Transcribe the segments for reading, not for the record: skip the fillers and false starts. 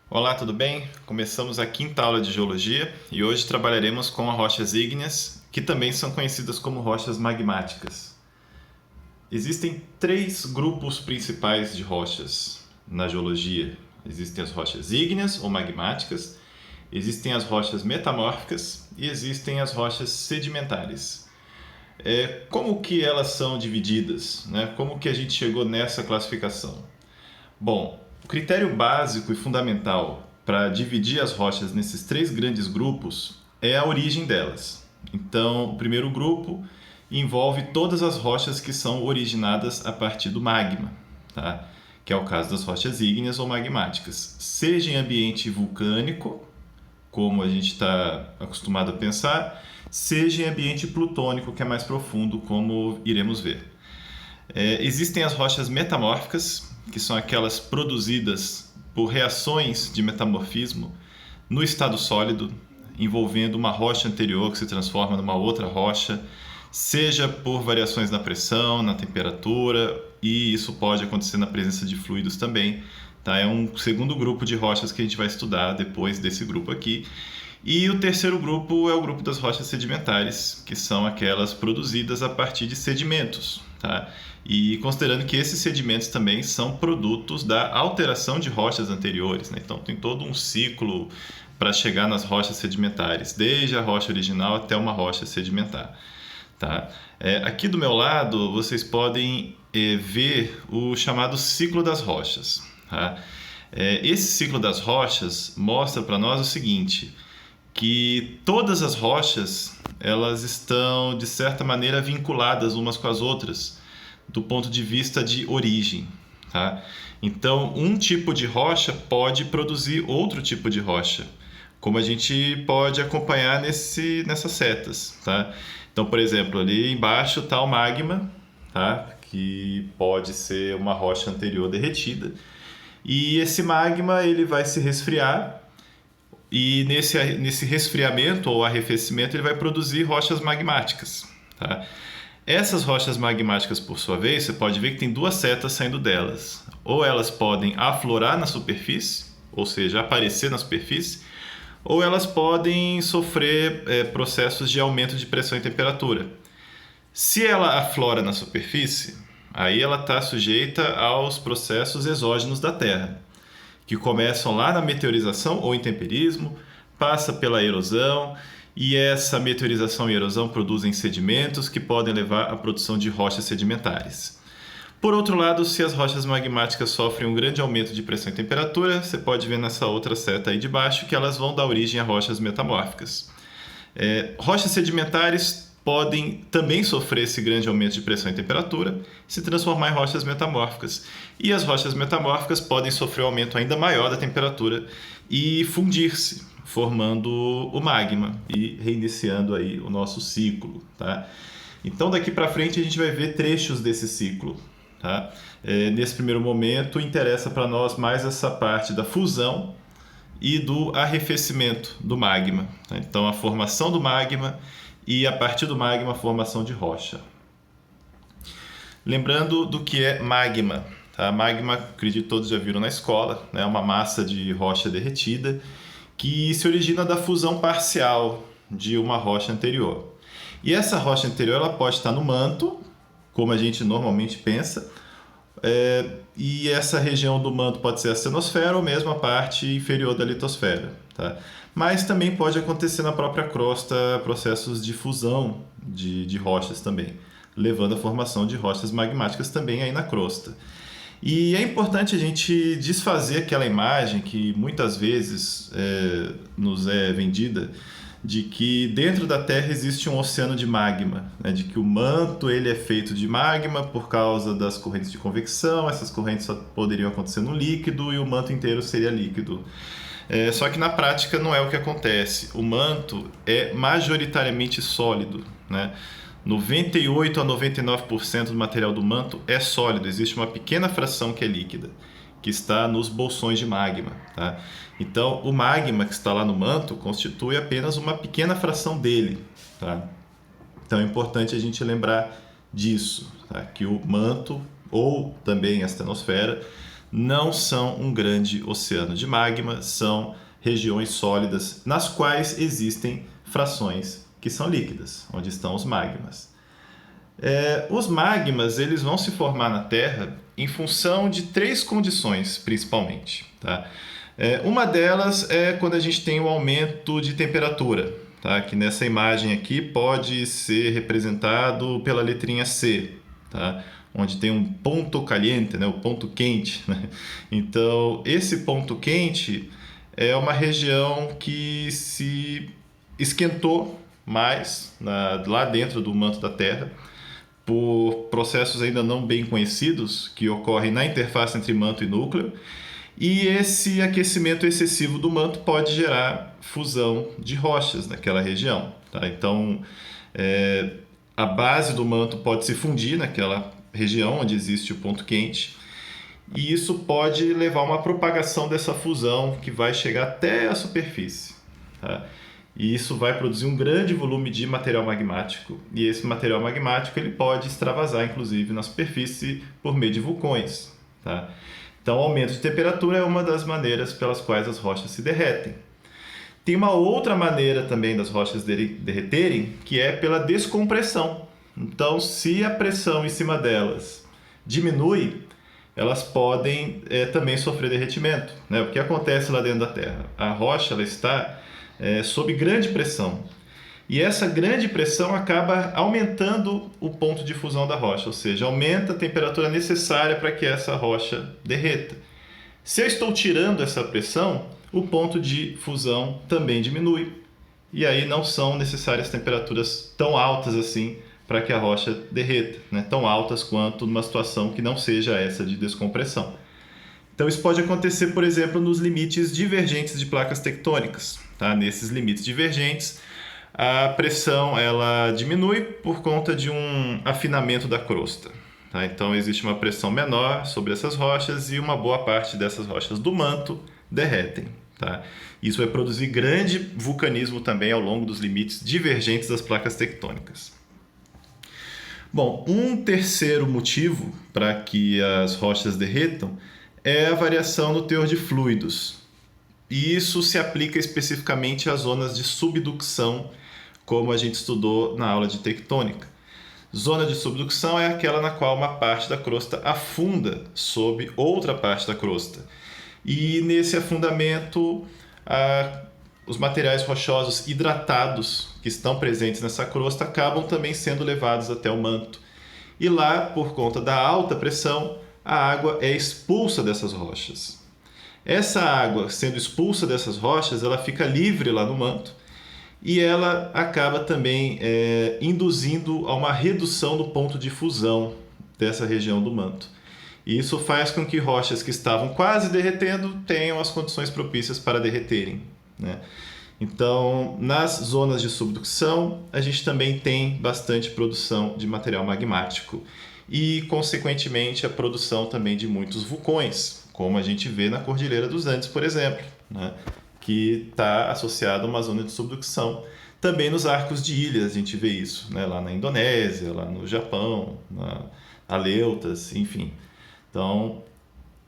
Olá, tudo bem? Começamos a quinta aula de geologia e hoje trabalharemos com as rochas ígneas, que também são conhecidas como rochas magmáticas. Existem três grupos principais de rochas na geologia. Existem as rochas ígneas ou magmáticas, existem as rochas metamórficas e existem as rochas sedimentares. Como que elas são divididas, né? Como que a gente chegou nessa classificação? Bom, o critério básico e fundamental para dividir as rochas nesses três grandes grupos é a origem delas. Então, o primeiro grupo envolve todas as rochas que são originadas a partir do magma, tá? Que é o caso das rochas ígneas ou magmáticas, seja em ambiente vulcânico, como a gente está acostumado a pensar, seja em ambiente plutônico, que é mais profundo, como iremos ver. Existem as rochas metamórficas, que são aquelas produzidas por reações de metamorfismo no estado sólido, envolvendo uma rocha anterior que se transforma numa outra rocha, seja por variações na pressão, na temperatura, e isso pode acontecer na presença de fluidos também. Tá? É um segundo grupo de rochas que a gente vai estudar depois desse grupo aqui. E o terceiro grupo é o grupo das rochas sedimentares, que são aquelas produzidas a partir de sedimentos. Tá? E considerando que esses sedimentos também são produtos da alteração de rochas anteriores, né? Então tem todo um ciclo para chegar nas rochas sedimentares, desde a rocha original até uma rocha sedimentar. Tá? Aqui do meu lado vocês podem ver o chamado ciclo das rochas. Tá? Esse ciclo das rochas mostra para nós o seguinte, que todas as rochas elas estão de certa maneira vinculadas umas com as outras do ponto de vista de origem, tá? Então, um tipo de rocha pode produzir outro tipo de rocha, como a gente pode acompanhar nessas setas, tá? Então, por exemplo, ali embaixo está o magma, tá? Que pode ser uma rocha anterior derretida, e esse magma ele vai se resfriar e nesse resfriamento ou arrefecimento ele vai produzir rochas magmáticas, tá? Essas rochas magmáticas, por sua vez, você pode ver que tem duas setas saindo delas. Ou elas podem aflorar na superfície, ou seja, aparecer na superfície, ou elas podem sofrer processos de aumento de pressão e temperatura. Se ela aflora na superfície, aí ela está sujeita aos processos exógenos da Terra, que começam lá na meteorização ou intemperismo, passa pela erosão, e essa meteorização e erosão produzem sedimentos que podem levar à produção de rochas sedimentares. Por outro lado, se as rochas magmáticas sofrem um grande aumento de pressão e temperatura, você pode ver nessa outra seta aí de baixo que elas vão dar origem a rochas metamórficas. Rochas sedimentares podem também sofrer esse grande aumento de pressão e temperatura, se transformar em rochas metamórficas. E as rochas metamórficas podem sofrer um aumento ainda maior da temperatura e fundir-se, formando o magma e reiniciando aí o nosso ciclo, tá? Então daqui para frente a gente vai ver trechos desse ciclo, tá? Nesse primeiro momento interessa para nós mais essa parte da fusão e do arrefecimento do magma, tá? Então a formação do magma e a partir do magma a formação de rocha. Lembrando do que é magma, tá? Magma, acredito que todos já viram na escola, né? É uma massa de rocha derretida que se origina da fusão parcial de uma rocha anterior. E essa rocha anterior ela pode estar no manto, como a gente normalmente pensa, e essa região do manto pode ser a stenosfera ou mesmo a parte inferior da litosfera. Tá? Mas também pode acontecer na própria crosta processos de fusão de rochas também, levando à formação de rochas magmáticas também aí na crosta. E é importante a gente desfazer aquela imagem que muitas vezes nos é vendida de que dentro da Terra existe um oceano de magma, né? De que o manto ele é feito de magma por causa das correntes de convecção, essas correntes só poderiam acontecer no líquido e o manto inteiro seria líquido. Só que na prática não é o que acontece. O manto é majoritariamente sólido, né? 98 a 99% do material do manto é sólido, existe uma pequena fração que é líquida, que está nos bolsões de magma. Tá? Então, o magma que está lá no manto constitui apenas uma pequena fração dele. Tá? Então, é importante a gente lembrar disso, tá? Que o manto, ou também a estenosfera, não são um grande oceano de magma, são regiões sólidas nas quais existem frações que são líquidas, onde estão os magmas. Os magmas eles vão se formar na Terra em função de três condições, principalmente. Tá? Uma delas é quando a gente tem o aumento de temperatura, tá? Que nessa imagem aqui pode ser representado pela letrinha C, tá? Onde tem um ponto caliente, né? O ponto quente. Né? Então, esse ponto quente é uma região que se esquentou mais lá dentro do manto da Terra, por processos ainda não bem conhecidos que ocorrem na interface entre manto e núcleo, e esse aquecimento excessivo do manto pode gerar fusão de rochas naquela região. Tá? Então, a base do manto pode se fundir naquela região onde existe o ponto quente, e isso pode levar a uma propagação dessa fusão que vai chegar até a superfície. Tá? E isso vai produzir um grande volume de material magmático. E esse material magmático ele pode extravasar, inclusive, na superfície por meio de vulcões. Tá? Então, o aumento de temperatura é uma das maneiras pelas quais as rochas se derretem. Tem uma outra maneira também das rochas derreterem, que é pela descompressão. Então, se a pressão em cima delas diminui, elas podem também sofrer derretimento. Né? O que acontece lá dentro da Terra? A rocha ela está sob grande pressão. E essa grande pressão acaba aumentando o ponto de fusão da rocha, ou seja, aumenta a temperatura necessária para que essa rocha derreta. Se eu estou tirando essa pressão, o ponto de fusão também diminui. E aí não são necessárias temperaturas tão altas assim para que a rocha derreta, né? Tão altas quanto numa situação que não seja essa de descompressão. Então isso pode acontecer, por exemplo, nos limites divergentes de placas tectônicas. Tá? Nesses limites divergentes, a pressão ela diminui por conta de um afinamento da crosta. Tá? Então existe uma pressão menor sobre essas rochas e uma boa parte dessas rochas do manto derretem. Tá? Isso vai produzir grande vulcanismo também ao longo dos limites divergentes das placas tectônicas. Bom, um terceiro motivo para que as rochas derretam é a variação no teor de fluidos. E isso se aplica especificamente às zonas de subducção, como a gente estudou na aula de tectônica. Zona de subducção é aquela na qual uma parte da crosta afunda sob outra parte da crosta. E nesse afundamento, os materiais rochosos hidratados que estão presentes nessa crosta acabam também sendo levados até o manto. E lá, por conta da alta pressão, a água é expulsa dessas rochas. Essa água, sendo expulsa dessas rochas, ela fica livre lá no manto e ela acaba também induzindo a uma redução do ponto de fusão dessa região do manto. E isso faz com que rochas que estavam quase derretendo tenham as condições propícias para derreterem. Né? Então, nas zonas de subducção, a gente também tem bastante produção de material magmático e, consequentemente, a produção também de muitos vulcões, como a gente vê na Cordilheira dos Andes, por exemplo, né? Que está associado a uma zona de subducção. Também nos arcos de ilhas a gente vê isso, né? Lá na Indonésia, lá no Japão, na Aleutas, enfim. Então,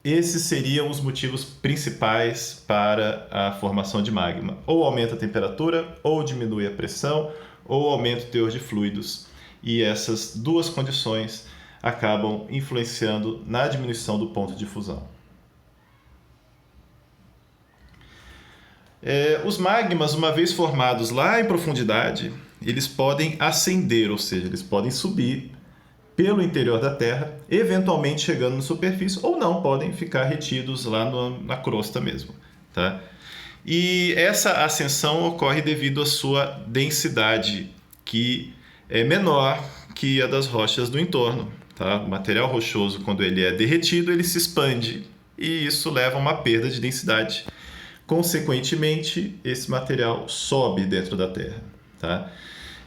esses seriam os motivos principais para a formação de magma. Ou aumenta a temperatura, ou diminui a pressão, ou aumenta o teor de fluidos. E essas duas condições acabam influenciando na diminuição do ponto de fusão. Os magmas, uma vez formados lá em profundidade, eles podem ascender, ou seja, eles podem subir pelo interior da Terra, eventualmente chegando na superfície, ou não, podem ficar retidos lá na crosta mesmo. Tá? E essa ascensão ocorre devido à sua densidade, que é menor que a das rochas do entorno. Tá? O material rochoso, quando ele é derretido, ele se expande e isso leva a uma perda de densidade. Consequentemente, esse material sobe dentro da Terra. Tá?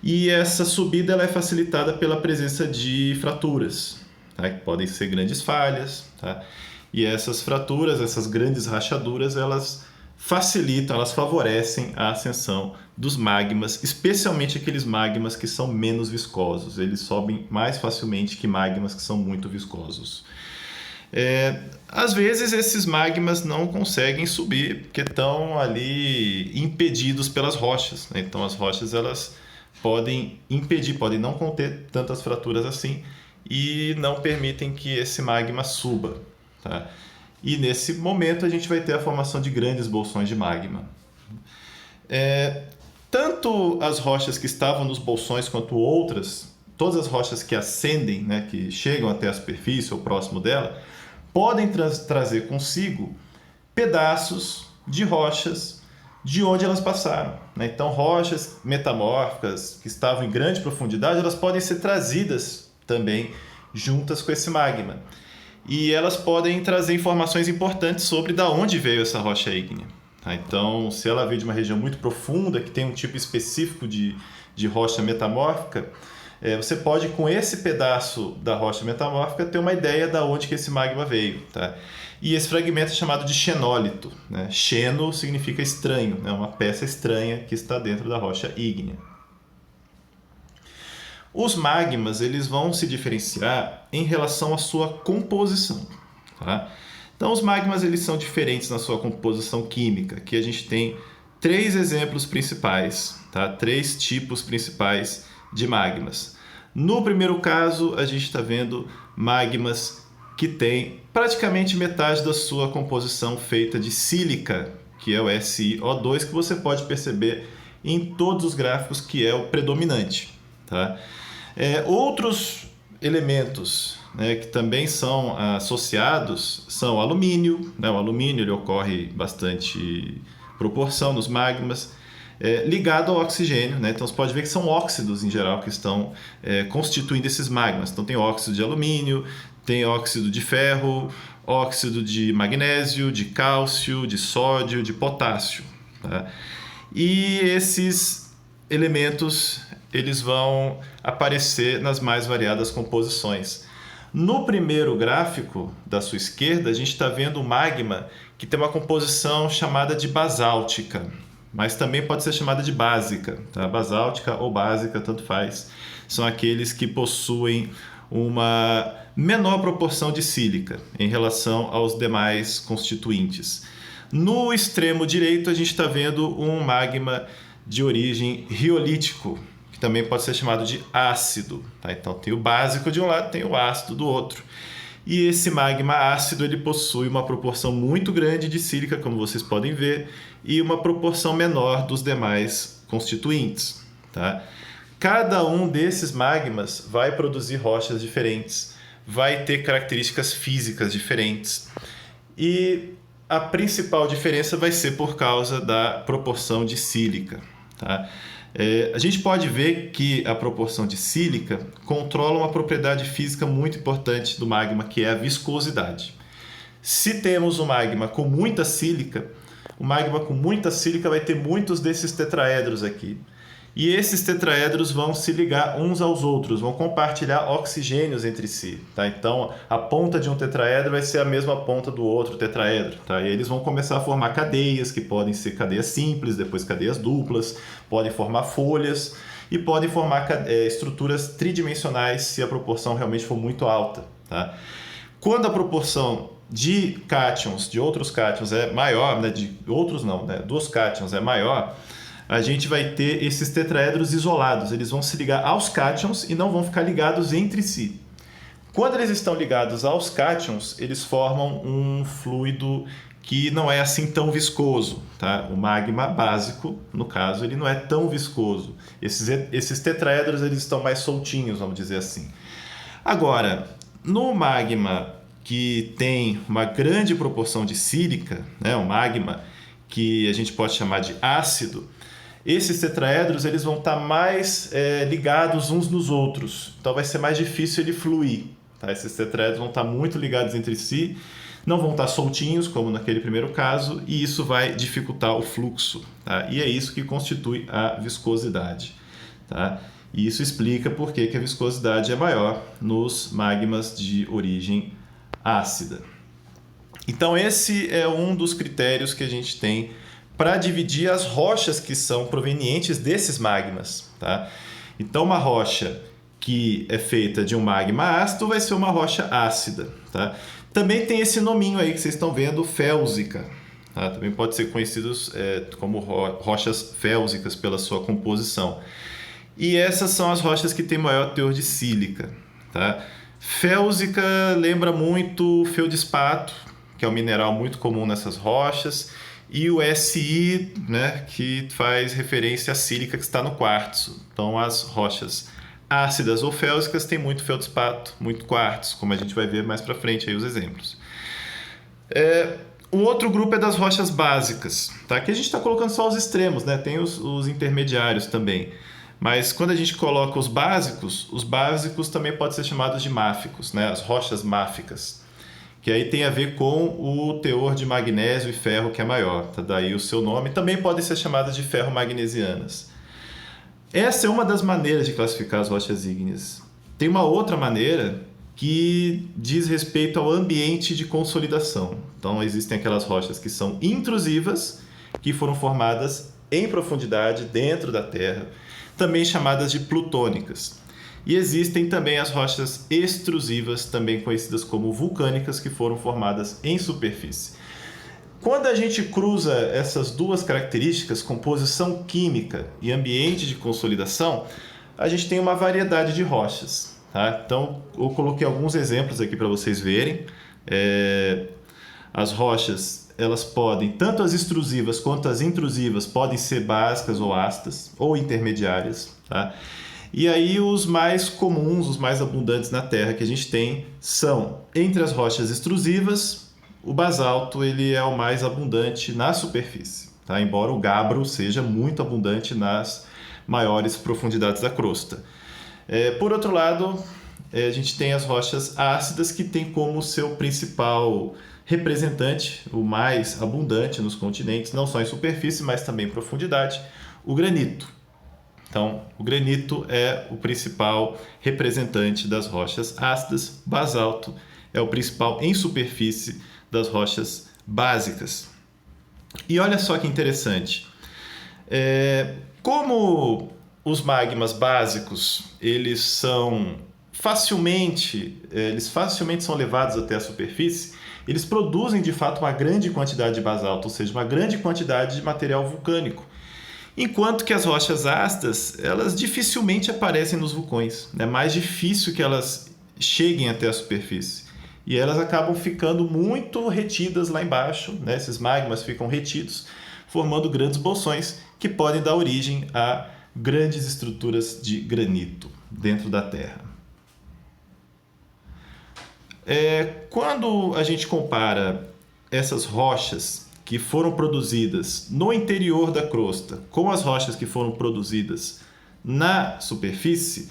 E essa subida ela é facilitada pela presença de fraturas, tá? Que podem ser grandes falhas. Tá? E essas fraturas, essas grandes rachaduras, elas facilitam, elas favorecem a ascensão dos magmas, especialmente aqueles magmas que são menos viscosos. Eles sobem mais facilmente que magmas que são muito viscosos. Às vezes esses magmas não conseguem subir porque estão ali impedidos pelas rochas, né? Então as rochas elas podem impedir, podem não conter tantas fraturas assim e não permitem que esse magma suba, tá? E nesse momento a gente vai ter a formação de grandes bolsões de magma. Tanto as rochas que estavam nos bolsões quanto outras, todas as rochas que ascendem, né, que chegam até a superfície ou próximo dela, podem trazer consigo pedaços de rochas de onde elas passaram, né? Então, rochas metamórficas que estavam em grande profundidade, elas podem ser trazidas também juntas com esse magma. E elas podem trazer informações importantes sobre de onde veio essa rocha ígnea. Tá? Então, se ela veio de uma região muito profunda, que tem um tipo específico de rocha metamórfica, você pode, com esse pedaço da rocha metamórfica, ter uma ideia de onde que esse magma veio. Tá? E esse fragmento é chamado de xenólito, né? Xeno significa estranho, né? Uma peça estranha que está dentro da rocha ígnea. Os magmas eles vão se diferenciar em relação à sua composição. Tá? Então, os magmas eles são diferentes na sua composição química. Aqui a gente tem 3 exemplos principais, tá? 3 tipos principais de magmas. No primeiro caso, a gente está vendo magmas que têm praticamente metade da sua composição feita de sílica, que é o SiO2, que você pode perceber em todos os gráficos que é o predominante. Tá? Outros elementos, né, que também são associados são o alumínio. Né? O alumínio ele ocorre bastante proporção nos magmas. Ligado ao oxigênio, né? Então você pode ver que são óxidos em geral que estão constituindo esses magmas. Então tem óxido de alumínio, tem óxido de ferro, óxido de magnésio, de cálcio, de sódio, de potássio. Tá? E esses elementos eles vão aparecer nas mais variadas composições. No primeiro gráfico da sua esquerda, a gente está vendo um magma que tem uma composição chamada de basáltica, mas também pode ser chamada de básica. Tá? Basáltica ou básica, tanto faz. São aqueles que possuem uma menor proporção de sílica em relação aos demais constituintes. No extremo direito, a gente está vendo um magma de origem riolítico, que também pode ser chamado de ácido. Tá? Então, tem o básico de um lado, tem o ácido do outro. E esse magma ácido ele possui uma proporção muito grande de sílica, como vocês podem ver, e uma proporção menor dos demais constituintes. Tá? Cada um desses magmas vai produzir rochas diferentes, vai ter características físicas diferentes. E a principal diferença vai ser por causa da proporção de sílica. Tá? A gente pode ver que a proporção de sílica controla uma propriedade física muito importante do magma, que é a viscosidade. Se temos um magma com muita sílica, o magma com muita sílica vai ter muitos desses tetraedros aqui. E esses tetraedros vão se ligar uns aos outros, vão compartilhar oxigênios entre si. Tá? Então, a ponta de um tetraedro vai ser a mesma ponta do outro tetraedro. Tá? E eles vão começar a formar cadeias, que podem ser cadeias simples, depois cadeias duplas, podem formar folhas e podem formar estruturas tridimensionais se a proporção realmente for muito alta. Tá? Quando a proporção de cátions, de outros cátions é maior, né? De outros não, né? Dos cátions é maior, a gente vai ter esses tetraedros isolados. Eles vão se ligar aos cátions e não vão ficar ligados entre si. Quando eles estão ligados aos cátions, eles formam um fluido que não é assim tão viscoso. Tá? O magma básico, no caso, ele não é tão viscoso. Esses tetraedros eles estão mais soltinhos, vamos dizer assim. Agora, no magma que tem uma grande proporção de sílica, né, um magma que a gente pode chamar de ácido, esses tetraedros eles vão estar mais ligados uns nos outros. Então vai ser mais difícil ele fluir. Tá? Esses tetraedros vão estar muito ligados entre si, não vão estar soltinhos, como naquele primeiro caso, e isso vai dificultar o fluxo. Tá? E é isso que constitui a viscosidade. Tá? E isso explica por que a viscosidade é maior nos magmas de origem ácida. Então esse é um dos critérios que a gente tem para dividir as rochas que são provenientes desses magmas. Tá? Então uma rocha que é feita de um magma ácido vai ser uma rocha ácida. Tá? Também tem esse nominho aí que vocês estão vendo, félsica. Tá? Também pode ser conhecidos como rochas félsicas pela sua composição. E essas são as rochas que têm maior teor de sílica. Tá? Félsica lembra muito feldspato, que é um mineral muito comum nessas rochas, e o Si, né, que faz referência à sílica que está no quartzo. Então, as rochas ácidas ou félsicas têm muito feldspato, muito quartzo, como a gente vai ver mais para frente aí os exemplos. Um outro grupo é das rochas básicas, tá? Aqui a gente está colocando só os extremos, né? Tem os intermediários também. Mas quando a gente coloca os básicos também podem ser chamados de máficos, né? As rochas máficas, que aí tem a ver com o teor de magnésio e ferro que é maior, tá? Daí o seu nome. Também podem ser chamadas de ferro-magnesianas. Essa é uma das maneiras de classificar as rochas ígneas. Tem uma outra maneira que diz respeito ao ambiente de consolidação. Então, existem aquelas rochas que são intrusivas, que foram formadas em profundidade dentro da Terra, também chamadas de plutônicas. E existem também as rochas extrusivas, também conhecidas como vulcânicas, que foram formadas em superfície. Quando a gente cruza essas duas características, composição química e ambiente de consolidação, a gente tem uma variedade de rochas. Tá? Então, eu coloquei alguns exemplos aqui para vocês verem. As rochas, elas podem, tanto as extrusivas quanto as intrusivas, podem ser básicas ou ácidas, ou intermediárias. Tá? E aí os mais comuns, os mais abundantes na Terra que a gente tem são, entre as rochas extrusivas, o basalto ele é o mais abundante na superfície, tá? Embora o gabbro seja muito abundante nas maiores profundidades da crosta. Por outro lado, a gente tem as rochas ácidas que tem como seu principal representante, o mais abundante nos continentes, não só em superfície, mas também em profundidade, o granito. Então, o granito é o principal representante das rochas ácidas, basalto é o principal em superfície das rochas básicas. E olha só que interessante, como os magmas básicos eles facilmente são levados até a superfície, eles produzem de fato uma grande quantidade de basalto, ou seja, uma grande quantidade de material vulcânico. Enquanto que as rochas ácidas, elas dificilmente aparecem nos vulcões. É mais difícil que elas cheguem até a superfície. E elas acabam ficando muito retidas lá embaixo, né? Esses magmas ficam retidos, formando grandes bolsões que podem dar origem a grandes estruturas de granito dentro da Terra. Quando a gente compara essas rochas que foram produzidas no interior da crosta com as rochas que foram produzidas na superfície,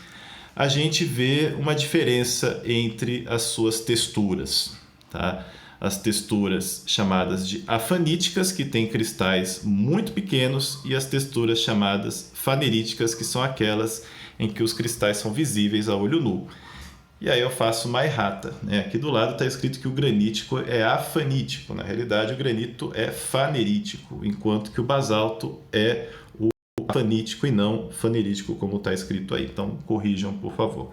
a gente vê uma diferença entre as suas texturas. Tá? As texturas chamadas de afaníticas, que têm cristais muito pequenos, e as texturas chamadas faneríticas, que são aquelas em que os cristais são visíveis a olho nu. E aí eu faço uma errata, né? Aqui do lado está escrito que o granítico é afanítico. Na realidade, o granito é fanerítico, enquanto que o basalto é o afanítico e não fanerítico, como está escrito aí. Então, corrijam, por favor.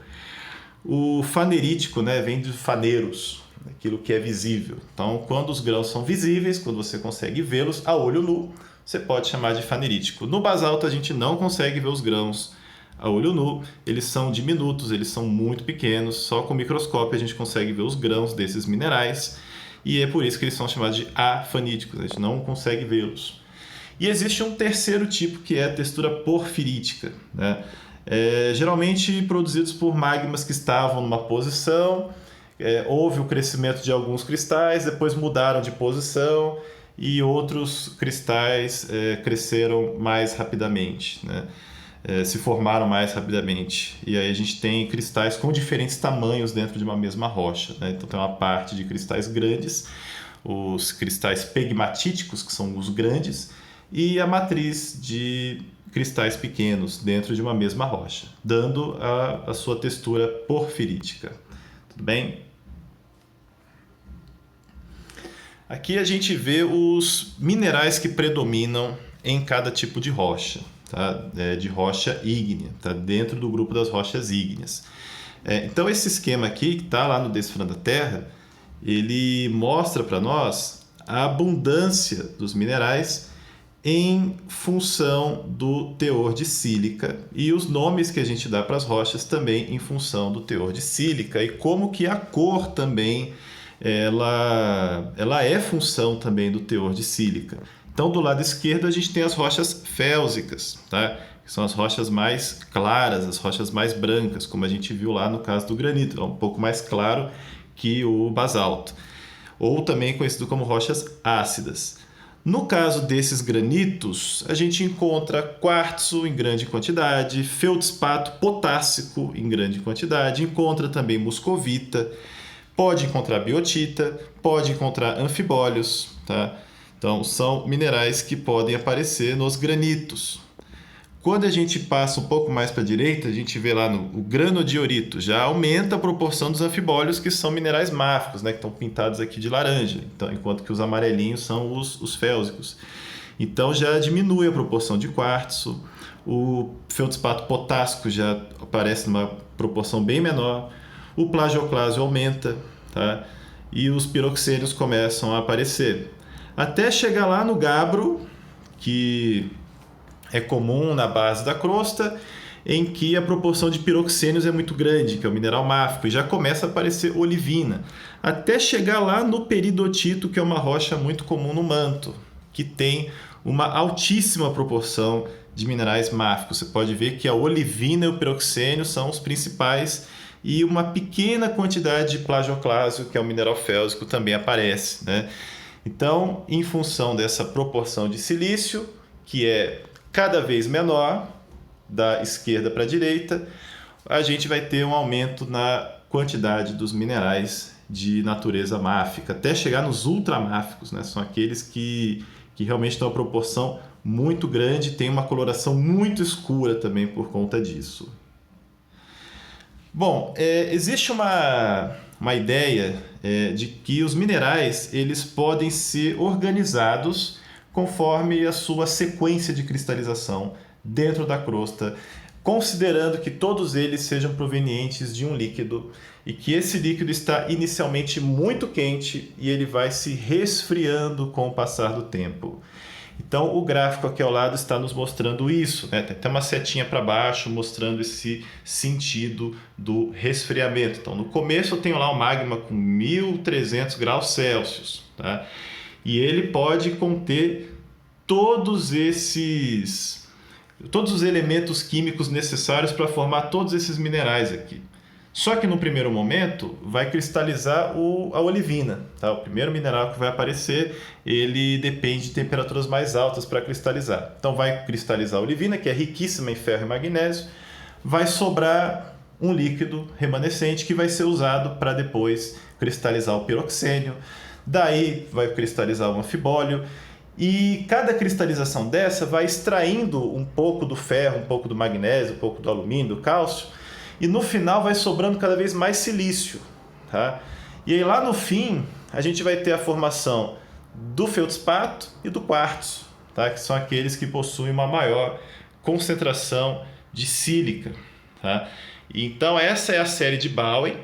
O fanerítico, né, vem de faneiros, aquilo que é visível. Então, quando os grãos são visíveis, quando você consegue vê-los a olho nu, você pode chamar de fanerítico. No basalto, a gente não consegue ver os grãos a olho nu, eles são diminutos, eles são muito pequenos, só com microscópio a gente consegue ver os grãos desses minerais, e é por isso que eles são chamados de afaníticos, a gente não consegue vê-los. E existe um terceiro tipo, que é a textura porfirítica, né? Geralmente produzidos por magmas que estavam numa posição, houve o crescimento de alguns cristais, depois mudaram de posição e outros cristais cresceram mais rapidamente, né? Se formaram mais rapidamente. E aí a gente tem cristais com diferentes tamanhos dentro de uma mesma rocha, né? Então tem uma parte de cristais grandes, os cristais pegmatíticos, que são os grandes, e a matriz de cristais pequenos dentro de uma mesma rocha, dando a sua textura porfirítica. Tudo bem? Aqui a gente vê os minerais que predominam em cada tipo de rocha. Tá? De rocha ígnea, tá? Dentro do grupo das rochas ígneas. Então esse esquema aqui, que está lá no Decifrando a Terra, ele mostra para nós a abundância dos minerais em função do teor de sílica e os nomes que a gente dá para as rochas também em função do teor de sílica e como que a cor também ela é função também do teor de sílica. Então, do lado esquerdo a gente tem as rochas félsicas, tá? Que são as rochas mais claras, as rochas mais brancas, como a gente viu lá no caso do granito, é um pouco mais claro que o basalto, ou também conhecido como rochas ácidas. No caso desses granitos, a gente encontra quartzo em grande quantidade, feldspato potássico em grande quantidade, encontra também muscovita, pode encontrar biotita, pode encontrar anfibólios, tá? Então, são minerais que podem aparecer nos granitos. Quando a gente passa um pouco mais para a direita, a gente vê lá o granodiorito, já aumenta a proporção dos anfibólios, que são minerais máficos, né, que estão pintados aqui de laranja, então, enquanto que os amarelinhos são os félsicos. Então já diminui a proporção de quartzo, o feldspato potássico já aparece numa proporção bem menor, o plagioclásio aumenta, tá? E os piroxênios começam a aparecer. Até chegar lá no gabbro, que é comum na base da crosta, em que a proporção de piroxênios é muito grande, que é o mineral máfico, e já começa a aparecer olivina, até chegar lá no peridotito, que é uma rocha muito comum no manto, que tem uma altíssima proporção de minerais máficos. Você pode ver que a olivina e o piroxênio são os principais, e uma pequena quantidade de plagioclásio, que é o mineral félsico, também aparece, né? Então, em função dessa proporção de silício, que é cada vez menor, da esquerda para a direita, a gente vai ter um aumento na quantidade dos minerais de natureza máfica, até chegar nos ultramáficos, né? São aqueles que realmente têm uma proporção muito grande, tem uma coloração muito escura também por conta disso. Bom, existe uma ideia de que os minerais eles podem ser organizados conforme a sua sequência de cristalização dentro da crosta, considerando que todos eles sejam provenientes de um líquido e que esse líquido está inicialmente muito quente e ele vai se resfriando com o passar do tempo. Então, o gráfico aqui ao lado está nos mostrando isso, né? Tem até uma setinha para baixo mostrando esse sentido do resfriamento. Então, no começo eu tenho lá um magma com 1300 graus Celsius, tá? E ele pode conter todos os elementos químicos necessários para formar todos esses minerais aqui. Só que no primeiro momento vai cristalizar a olivina, tá? O primeiro mineral que vai aparecer, ele depende de temperaturas mais altas para cristalizar. Então vai cristalizar a olivina, que é riquíssima em ferro e magnésio, vai sobrar um líquido remanescente que vai ser usado para depois cristalizar o piroxênio, daí vai cristalizar o anfibólio, e cada cristalização dessa vai extraindo um pouco do ferro, um pouco do magnésio, um pouco do alumínio, do cálcio, e no final vai sobrando cada vez mais silício, tá? E aí lá no fim a gente vai ter a formação do feldspato e do quartzo, tá? Que são aqueles que possuem uma maior concentração de sílica, tá? Então essa é a série de Bowen,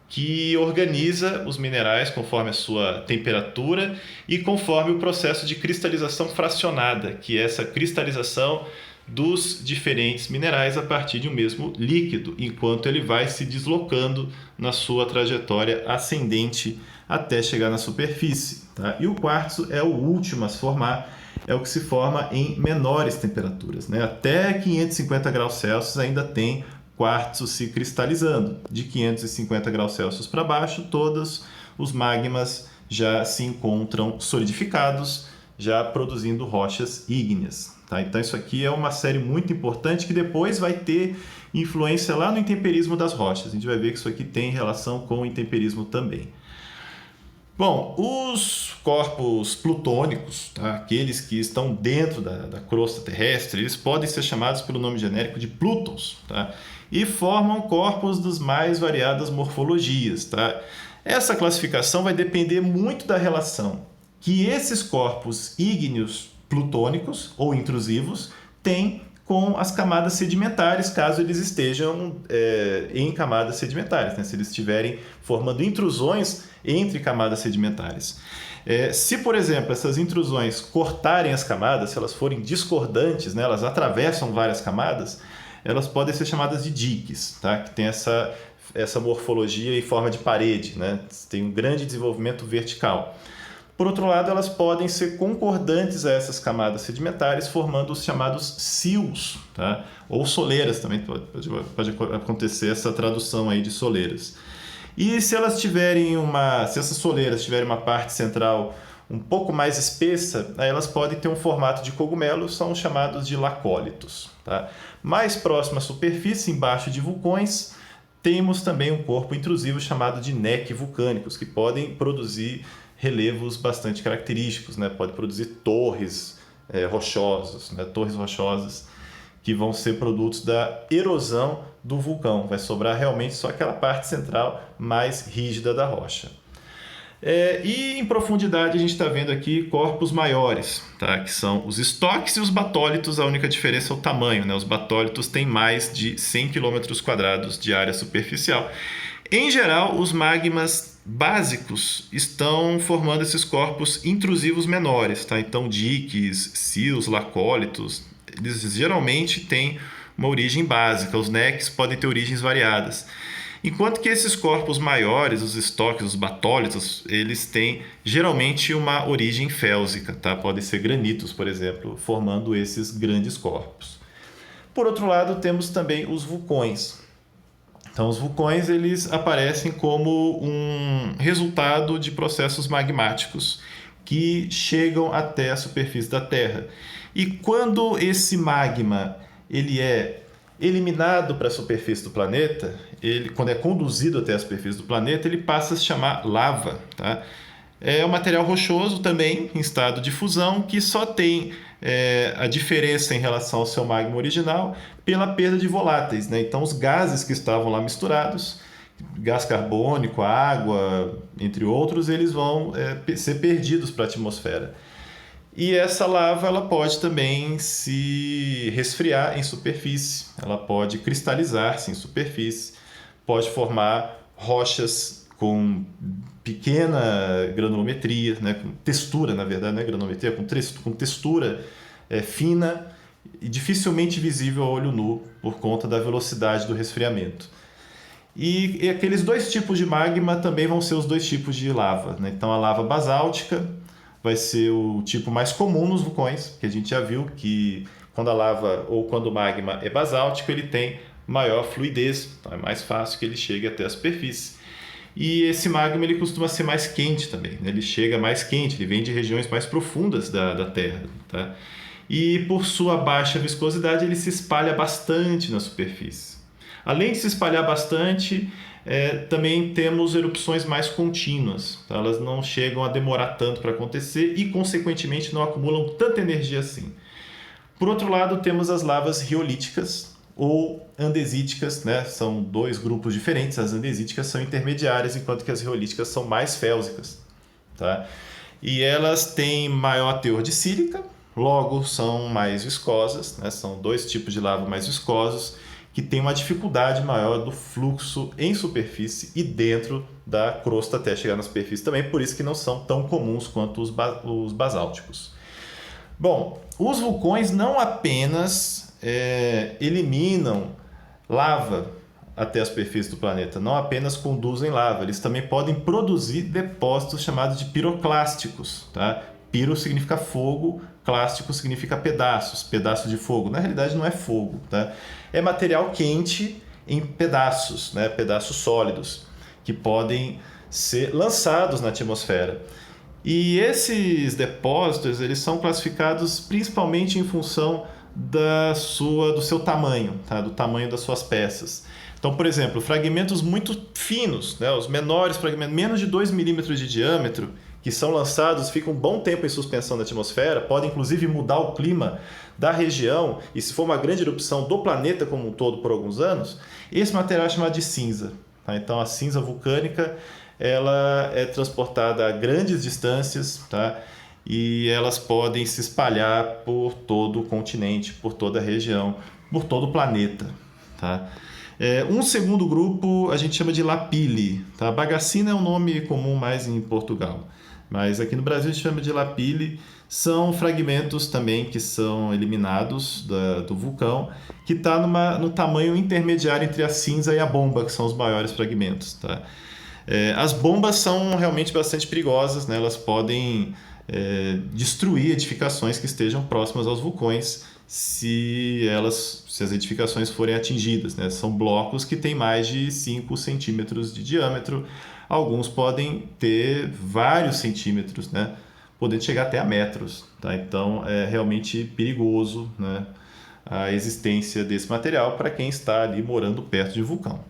que organiza os minerais conforme a sua temperatura e conforme o processo de cristalização fracionada, que é essa cristalização dos diferentes minerais a partir de um mesmo líquido, enquanto ele vai se deslocando na sua trajetória ascendente até chegar na superfície, tá? E o quartzo é o último a se formar, é o que se forma em menores temperaturas, né? Até 550 graus Celsius ainda tem quartzo se cristalizando. De 550 graus Celsius para baixo, todos os magmas já se encontram solidificados, já produzindo rochas ígneas. Tá? Então isso aqui é uma série muito importante que depois vai ter influência lá no intemperismo das rochas. A gente vai ver que isso aqui tem relação com o intemperismo também. Bom, os corpos plutônicos, tá? Aqueles que estão dentro da crosta terrestre, eles podem ser chamados pelo nome genérico de plútons, tá? E formam corpos das mais variadas morfologias, tá? Essa classificação vai depender muito da relação que esses corpos ígneos plutônicos ou intrusivos têm com as camadas sedimentares, caso eles estejam em camadas sedimentares, né? Se eles estiverem formando intrusões entre camadas sedimentares. Se, por exemplo, essas intrusões cortarem as camadas, se elas forem discordantes, né? Elas atravessam várias camadas, elas podem ser chamadas de diques, tá? Que tem essa morfologia em forma de parede, né? Tem um grande desenvolvimento vertical. Por outro lado, elas podem ser concordantes a essas camadas sedimentares, formando os chamados sills, tá? Ou soleiras também, pode acontecer essa tradução aí de soleiras. E se elas tiverem se essas soleiras tiverem uma parte central um pouco mais espessa, aí elas podem ter um formato de cogumelo, são chamados de lacólitos, tá? Mais próximo à superfície, embaixo de vulcões, temos também um corpo intrusivo chamado de neck vulcânicos, que podem produzir relevos bastante característicos, né? Pode produzir torres rochosas, né? Torres rochosas que vão ser produtos da erosão do vulcão. Vai sobrar realmente só aquela parte central mais rígida da rocha. E em profundidade a gente está vendo aqui corpos maiores, tá? Que são os estoques e os batólitos. A única diferença é o tamanho, né? Os batólitos têm mais de 100 km² de área superficial. Em geral, os magmas básicos estão formando esses corpos intrusivos menores, tá? Então, diques, sills, lacólitos, eles geralmente têm uma origem básica. Os necks podem ter origens variadas. Enquanto que esses corpos maiores, os estoques, os batólitos, eles têm geralmente uma origem félsica, tá? Podem ser granitos, por exemplo, formando esses grandes corpos. Por outro lado, temos também os vulcões. Então, os vulcões eles aparecem como um resultado de processos magmáticos que chegam até a superfície da Terra. E quando esse magma ele é eliminado para a superfície do planeta, quando é conduzido até a superfície do planeta, ele passa a se chamar lava, tá? É um material rochoso também, em estado de fusão, que só tem a diferença em relação ao seu magma original pela perda de voláteis, né? Então, os gases que estavam lá misturados, gás carbônico, água, entre outros, eles vão ser perdidos para a atmosfera. E essa lava ela pode também se resfriar em superfície, ela pode cristalizar-se em superfície, pode formar rochas com pequena granulometria, né, com textura, na verdade, não é granulometria, com textura fina e dificilmente visível a olho nu por conta da velocidade do resfriamento. E aqueles dois tipos de magma também vão ser os dois tipos de lava, né? Então a lava basáltica vai ser o tipo mais comum nos vulcões, que a gente já viu que quando a lava ou quando o magma é basáltico, ele tem maior fluidez, então é mais fácil que ele chegue até a superfície. E esse magma ele costuma ser mais quente também, né? Ele chega mais quente, ele vem de regiões mais profundas da Terra, tá? E por sua baixa viscosidade ele se espalha bastante na superfície. Além de se espalhar bastante, também temos erupções mais contínuas, tá? Elas não chegam a demorar tanto para acontecer e, consequentemente, não acumulam tanta energia assim. Por outro lado, temos as lavas riolíticas ou andesíticas, né? São dois grupos diferentes. As andesíticas são intermediárias, enquanto que as riolíticas são mais félsicas, tá? E elas têm maior teor de sílica, logo são mais viscosas, né? São dois tipos de lava mais viscosos, que tem uma dificuldade maior do fluxo em superfície e dentro da crosta até chegar na superfície também, por isso que não são tão comuns quanto os basálticos. Bom, os vulcões não apenas eliminam lava até a superfície do planeta, não apenas conduzem lava, eles também podem produzir depósitos chamados de piroclásticos, tá? Piro significa fogo, clástico significa pedaços, pedaço de fogo. Na realidade não é fogo, tá? É material quente em pedaços, né? Pedaços sólidos, que podem ser lançados na atmosfera. E esses depósitos eles são classificados principalmente em função do seu tamanho, tá? Do tamanho das suas peças. Então, por exemplo, fragmentos muito finos, né? Os menores fragmentos, menos de 2 milímetros de diâmetro, que são lançados, ficam um bom tempo em suspensão na atmosfera, podem inclusive mudar o clima da região, e se for uma grande erupção do planeta como um todo por alguns anos, esse material é chamado de cinza, tá? Então a cinza vulcânica ela é transportada a grandes distâncias, tá? e elas podem se espalhar por todo o continente, por toda a região, por todo o planeta. Tá? Um segundo grupo a gente chama de lapilli. Tá? Bagacina é um nome comum mais em Portugal, mas aqui no Brasil a gente chama de lapilli. São fragmentos também que são eliminados do vulcão, que está no tamanho intermediário entre a cinza e a bomba, que são os maiores fragmentos. Tá? As bombas são realmente bastante perigosas, né? Elas podem destruir edificações que estejam próximas aos vulcões se as edificações forem atingidas, né? São blocos que têm mais de 5 centímetros de diâmetro, alguns podem ter vários centímetros, né? Podendo chegar até a metros. Tá? Então é realmente perigoso, né, a existência desse material para quem está ali morando perto de vulcão.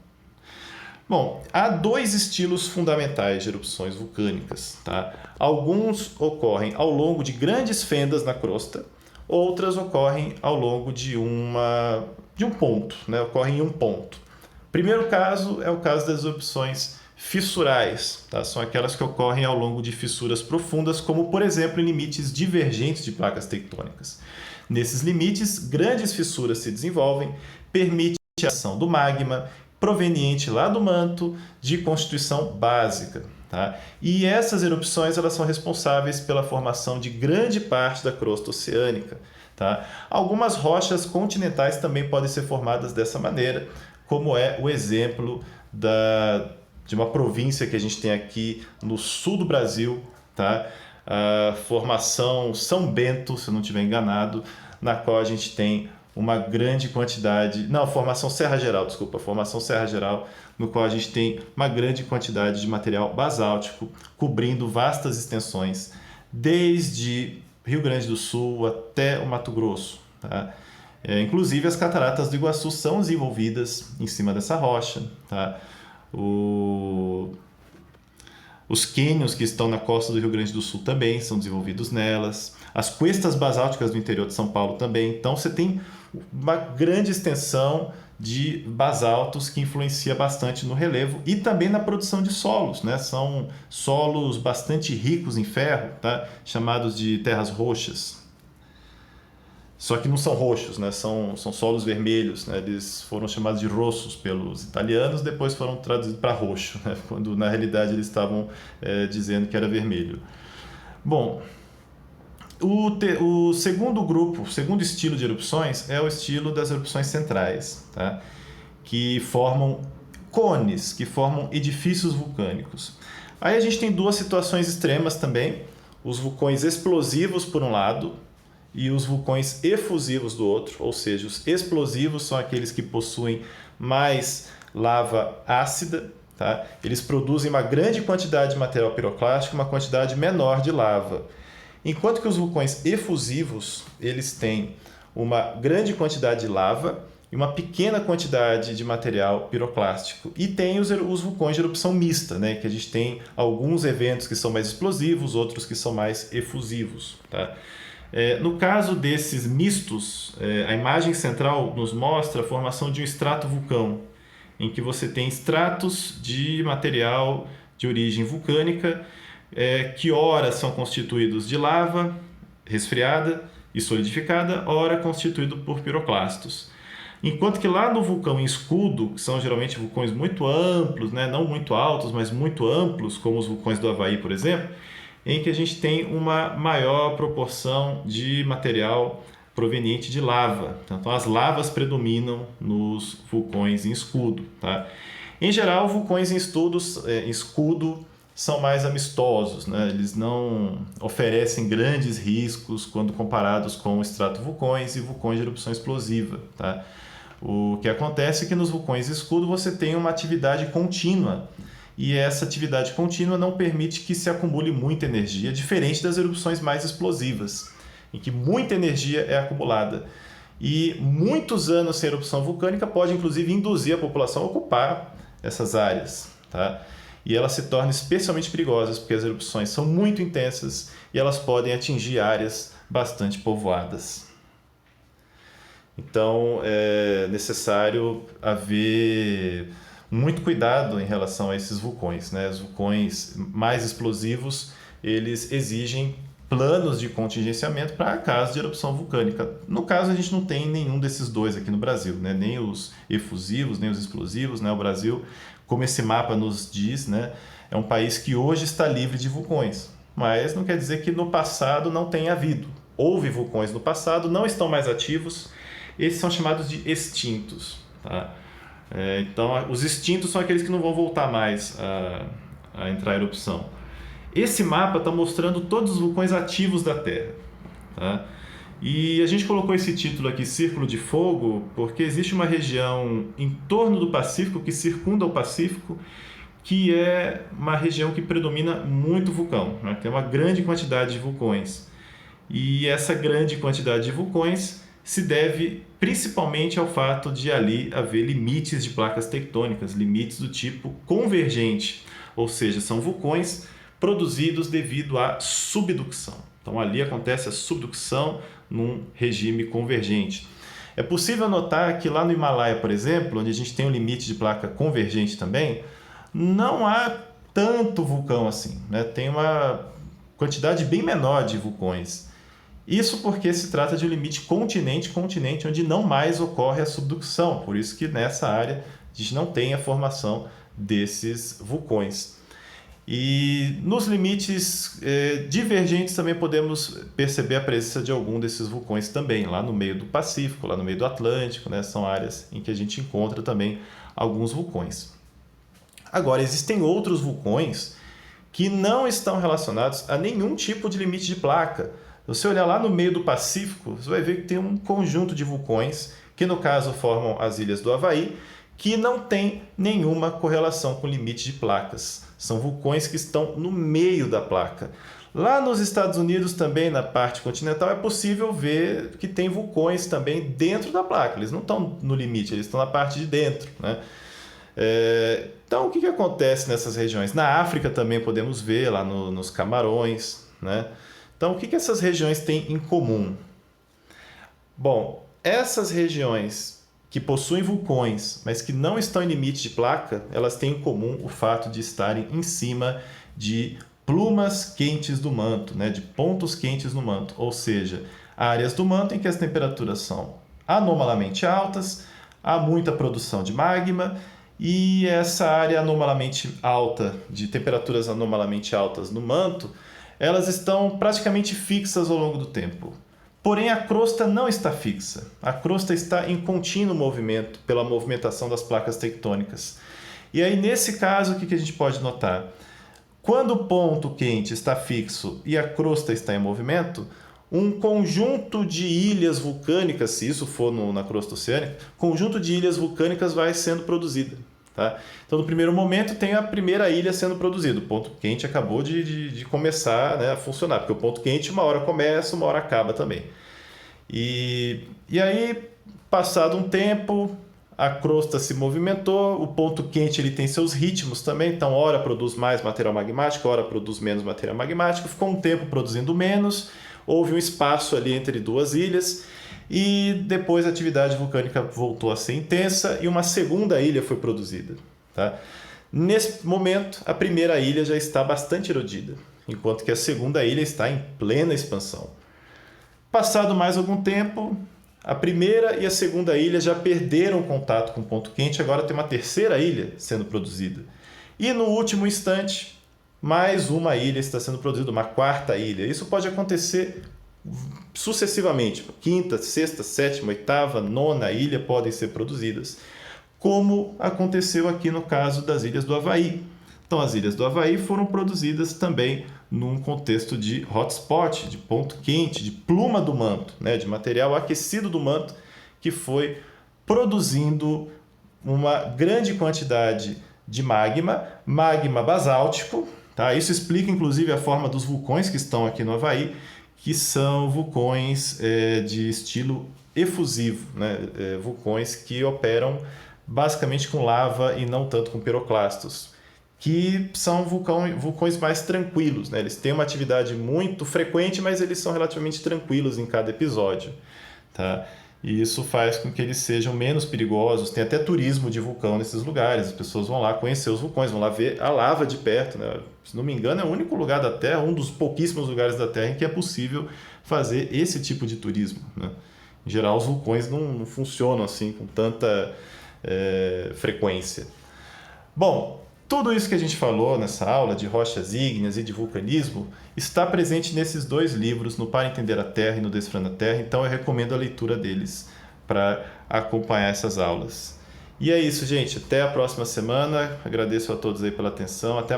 Bom, há dois estilos fundamentais de erupções vulcânicas. Tá? Alguns ocorrem ao longo de grandes fendas na crosta, outras ocorrem ao longo de um ponto, né? Ocorrem em um ponto. O primeiro caso é o caso das erupções fissurais, tá? São aquelas que ocorrem ao longo de fissuras profundas, como por exemplo em limites divergentes de placas tectônicas. Nesses limites, grandes fissuras se desenvolvem, permite a ação do magma proveniente lá do manto de constituição básica. Tá? E essas erupções elas são responsáveis pela formação de grande parte da crosta oceânica. Tá? Algumas rochas continentais também podem ser formadas dessa maneira, como é o exemplo de uma província que a gente tem aqui no sul do Brasil, tá? A formação São Bento, se eu não estiver enganado, na qual a gente tem uma grande quantidade... Não, formação Serra Geral, desculpa. Formação Serra Geral, no qual a gente tem uma grande quantidade de material basáltico, cobrindo vastas extensões, desde Rio Grande do Sul até o Mato Grosso. Tá? Inclusive, as cataratas do Iguaçu são desenvolvidas em cima dessa rocha. Tá? Os cânions que estão na costa do Rio Grande do Sul também são desenvolvidos nelas. As cuestas basálticas do interior de São Paulo também. Então, você tem uma grande extensão de basaltos que influencia bastante no relevo e também na produção de solos, né? São solos bastante ricos em ferro, tá? Chamados de terras roxas. Só que não são roxos, né? São solos vermelhos, né? Eles foram chamados de rossos pelos italianos, depois foram traduzidos para roxo, né? Quando na realidade eles estavam dizendo que era vermelho. Bom, o segundo grupo, o segundo estilo de erupções é o estilo das erupções centrais, tá? Que formam cones, que formam edifícios vulcânicos. Aí a gente tem duas situações extremas também, os vulcões explosivos por um lado e os vulcões efusivos do outro, ou seja, os explosivos são aqueles que possuem mais lava ácida, tá? Eles produzem uma grande quantidade de material piroclástico, uma quantidade menor de lava. Enquanto que os vulcões efusivos, eles têm uma grande quantidade de lava e uma pequena quantidade de material piroclástico. E tem os vulcões de erupção mista, né? Que a gente tem alguns eventos que são mais explosivos, outros que são mais efusivos. Tá? No caso desses mistos, a imagem central nos mostra a formação de um estratovulcão, em que você tem estratos de material de origem vulcânica, que ora são constituídos de lava resfriada e solidificada, ora constituído por piroclastos. Enquanto que lá no vulcão em escudo, que são geralmente vulcões muito amplos, né? Não muito altos, mas muito amplos, como os vulcões do Havaí, por exemplo, em que a gente tem uma maior proporção de material proveniente de lava. Então, as lavas predominam nos vulcões em escudo. Tá? Em geral, vulcões em escudo são mais amistosos, né? Eles não oferecem grandes riscos quando comparados com estratovulcões e vulcões de erupção explosiva. Tá? O que acontece é que nos vulcões escudo você tem uma atividade contínua, e essa atividade contínua não permite que se acumule muita energia, diferente das erupções mais explosivas, em que muita energia é acumulada. E muitos anos sem erupção vulcânica pode inclusive induzir a população a ocupar essas áreas. Tá? E elas se tornam especialmente perigosas porque as erupções são muito intensas e elas podem atingir áreas bastante povoadas. Então é necessário haver muito cuidado em relação a esses vulcões, né? Os vulcões mais explosivos, eles exigem planos de contingenciamento para caso de erupção vulcânica. No caso, a gente não tem nenhum desses dois aqui no Brasil, né? Nem os efusivos, nem os explosivos, né? O Brasil, como esse mapa nos diz, né? É um país que hoje está livre de vulcões, mas não quer dizer que no passado não tenha havido. Houve vulcões no passado, não estão mais ativos, esses são chamados de extintos, tá? Então, os extintos são aqueles que não vão voltar mais a entrar em erupção. Esse mapa está mostrando todos os vulcões ativos da Terra, tá? E a gente colocou esse título aqui, Círculo de Fogo, porque existe uma região em torno do Pacífico, que circunda o Pacífico, que é uma região que predomina muito vulcão, né? Tem uma grande quantidade de vulcões. E essa grande quantidade de vulcões se deve principalmente ao fato de ali haver limites de placas tectônicas, limites do tipo convergente, ou seja, são vulcões produzidos devido à subducção. Então ali acontece a subducção num regime convergente. É possível notar que lá no Himalaia, por exemplo, onde a gente tem um limite de placa convergente também, não há tanto vulcão assim, né? Tem uma quantidade bem menor de vulcões. Isso porque se trata de um limite continente-continente, onde não mais ocorre a subducção. Por isso que nessa área a gente não tem a formação desses vulcões. E nos limites divergentes também podemos perceber a presença de algum desses vulcões também, lá no meio do Pacífico, lá no meio do Atlântico, né? São áreas em que a gente encontra também alguns vulcões. Agora, existem outros vulcões que não estão relacionados a nenhum tipo de limite de placa. Se você olhar lá no meio do Pacífico, você vai ver que tem um conjunto de vulcões, que no caso formam as ilhas do Havaí, que não tem nenhuma correlação com limite de placas. São vulcões que estão no meio da placa. Lá nos Estados Unidos também, na parte continental, é possível ver que tem vulcões também dentro da placa. Eles não estão no limite, eles estão na parte de dentro, né? Então, o que acontece nessas regiões? Na África também podemos ver, lá nos Camarões, né? Então, o que essas regiões têm em comum? Bom, essas regiões que possuem vulcões, mas que não estão em limite de placa, elas têm em comum o fato de estarem em cima de plumas quentes do manto, né? De pontos quentes no manto, ou seja, áreas do manto em que as temperaturas são anomalamente altas, há muita produção de magma, e essa área anomalamente alta, de temperaturas anomalamente altas no manto, elas estão praticamente fixas ao longo do tempo. Porém, a crosta não está fixa. A crosta está em contínuo movimento pela movimentação das placas tectônicas. E aí, nesse caso, o que a gente pode notar? Quando o ponto quente está fixo e a crosta está em movimento, um conjunto de ilhas vulcânicas, se isso for na crosta oceânica, conjunto de ilhas vulcânicas vai sendo produzida. Tá? Então, no primeiro momento, tem a primeira ilha sendo produzida. O ponto quente acabou de começar, né, a funcionar, porque o ponto quente uma hora começa, uma hora acaba também. E aí, passado um tempo, a crosta se movimentou, o ponto quente ele tem seus ritmos também, então hora produz mais material magmático, hora produz menos material magmático, ficou um tempo produzindo menos, houve um espaço ali entre duas ilhas, e depois a atividade vulcânica voltou a ser intensa e uma segunda ilha foi produzida. Tá? Nesse momento, a primeira ilha já está bastante erodida, enquanto que a segunda ilha está em plena expansão. Passado mais algum tempo, a primeira e a segunda ilha já perderam contato com o ponto quente, agora tem uma terceira ilha sendo produzida. E no último instante, mais uma ilha está sendo produzida, uma quarta ilha. Isso pode acontecer sucessivamente, quinta, sexta, sétima, oitava, nona ilha podem ser produzidas, como aconteceu aqui no caso das ilhas do Havaí. Então, as ilhas do Havaí foram produzidas também num contexto de hotspot, de ponto quente, de pluma do manto, né, de material aquecido do manto, que foi produzindo uma grande quantidade de magma basáltico. Tá? Isso explica, inclusive, a forma dos vulcões que estão aqui no Havaí, que são vulcões de estilo efusivo, né? Vulcões que operam basicamente com lava e não tanto com piroclastos, que são vulcões mais tranquilos, né? Eles têm uma atividade muito frequente, mas eles são relativamente tranquilos em cada episódio. Tá? e isso faz com que eles sejam menos perigosos. Tem até turismo de vulcão nesses lugares, as pessoas vão lá conhecer os vulcões, vão lá ver a lava de perto, né? Se não me engano, é o único lugar da Terra, um dos pouquíssimos lugares da Terra em que é possível fazer esse tipo de turismo, né? Em geral, os vulcões não funcionam assim com tanta frequência. Bom, tudo isso que a gente falou nessa aula de rochas ígneas e de vulcanismo está presente nesses dois livros, no Para Entender a Terra e no Decifrando a Terra, então eu recomendo a leitura deles para acompanhar essas aulas. E é isso, gente. Até a próxima semana. Agradeço a todos aí pela atenção. Até